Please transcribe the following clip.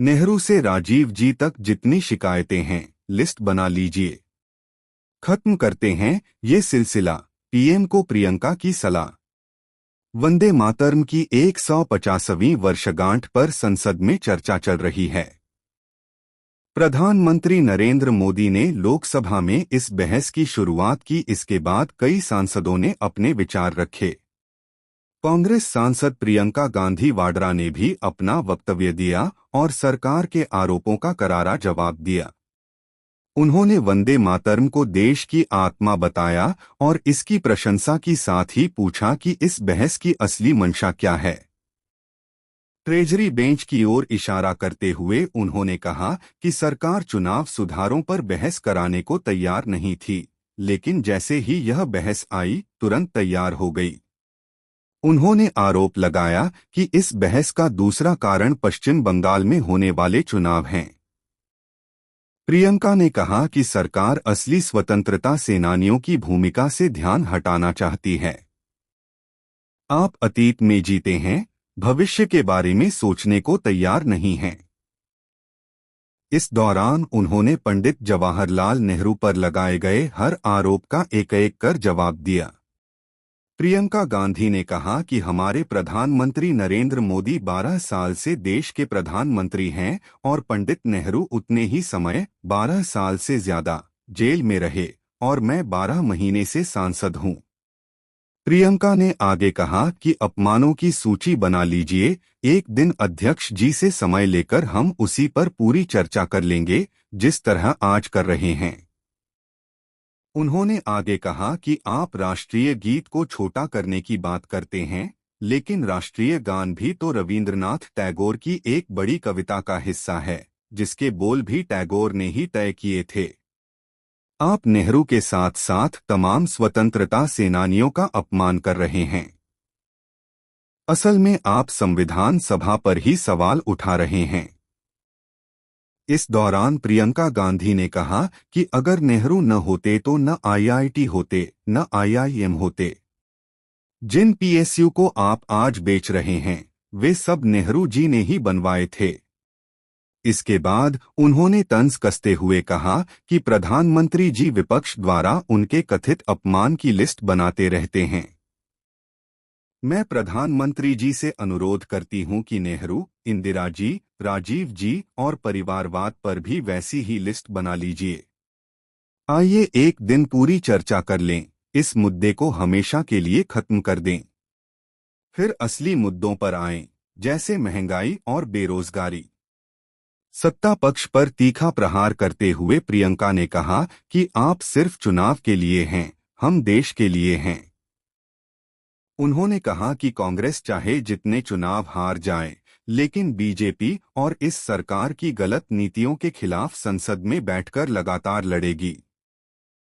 नेहरू से राजीव जी तक जितनी शिकायतें हैं, लिस्ट बना लीजिए। खत्म करते हैं ये सिलसिला। पीएम को प्रियंका की सलाह। वंदे मातरम की 150वीं वर्षगांठ पर संसद में चर्चा चल रही है। प्रधानमंत्री नरेंद्र मोदी ने लोकसभा में इस बहस की शुरुआत की। इसके बाद कई सांसदों ने अपने विचार रखे। कांग्रेस सांसद प्रियंका गांधी वाड्रा ने भी अपना वक्तव्य दिया और सरकार के आरोपों का करारा जवाब दिया। उन्होंने वंदे मातरम को देश की आत्मा बताया और इसकी प्रशंसा की, साथ ही पूछा कि इस बहस की असली मंशा क्या है। ट्रेजरी बेंच की ओर इशारा करते हुए उन्होंने कहा कि सरकार चुनाव सुधारों पर बहस कराने को तैयार नहीं थी, लेकिन जैसे ही यह बहस आई, तुरंत तैयार हो गई। उन्होंने आरोप लगाया कि इस बहस का दूसरा कारण पश्चिम बंगाल में होने वाले चुनाव हैं। प्रियंका ने कहा कि सरकार असली स्वतंत्रता सेनानियों की भूमिका से ध्यान हटाना चाहती है। आप अतीत में जीते हैं, भविष्य के बारे में सोचने को तैयार नहीं हैं। इस दौरान उन्होंने पंडित जवाहरलाल नेहरू पर लगाए गए हर आरोप का एक-एक कर जवाब दिया। प्रियंका गांधी ने कहा कि हमारे प्रधानमंत्री नरेंद्र मोदी 12 साल से देश के प्रधानमंत्री हैं और पंडित नेहरू उतने ही समय 12 साल से ज्यादा जेल में रहे और मैं 12 महीने से सांसद हूं। प्रियंका ने आगे कहा कि अपमानों की सूची बना लीजिए, एक दिन अध्यक्ष जी से समय लेकर हम उसी पर पूरी चर्चा कर लेंगे, जिस तरह आज कर रहे हैं। उन्होंने आगे कहा कि आप राष्ट्रीय गीत को छोटा करने की बात करते हैं, लेकिन राष्ट्रीय गान भी तो रवींद्रनाथ टैगोर की एक बड़ी कविता का हिस्सा है, जिसके बोल भी टैगोर ने ही तय किए थे। आप नेहरू के साथ साथ तमाम स्वतंत्रता सेनानियों का अपमान कर रहे हैं। असल में आप संविधान सभा पर ही सवाल उठा रहे हैं। इस दौरान प्रियंका गांधी ने कहा कि अगर नेहरू न होते तो न आईआईटी होते, न आईआईएम होते। जिन पीएसयू को आप आज बेच रहे हैं, वे सब नेहरू जी ने ही बनवाए थे। इसके बाद उन्होंने तंज कसते हुए कहा कि प्रधानमंत्री जी विपक्ष द्वारा उनके कथित अपमान की लिस्ट बनाते रहते हैं। मैं प्रधानमंत्री जी से अनुरोध करती हूं कि नेहरू, इंदिरा जी, राजीव जी और परिवारवाद पर भी वैसी ही लिस्ट बना लीजिए। आइए एक दिन पूरी चर्चा कर लें, इस मुद्दे को हमेशा के लिए खत्म कर दें। फिर असली मुद्दों पर आएं, जैसे महंगाई और बेरोजगारी। सत्ता पक्ष पर तीखा प्रहार करते हुए प्रियंका ने कहा कि आप सिर्फ चुनाव के लिए हैं, हम देश के लिए हैं। उन्होंने कहा कि कांग्रेस चाहे जितने चुनाव हार जाए, लेकिन बीजेपी और इस सरकार की गलत नीतियों के खिलाफ संसद में बैठकर लगातार लड़ेगी।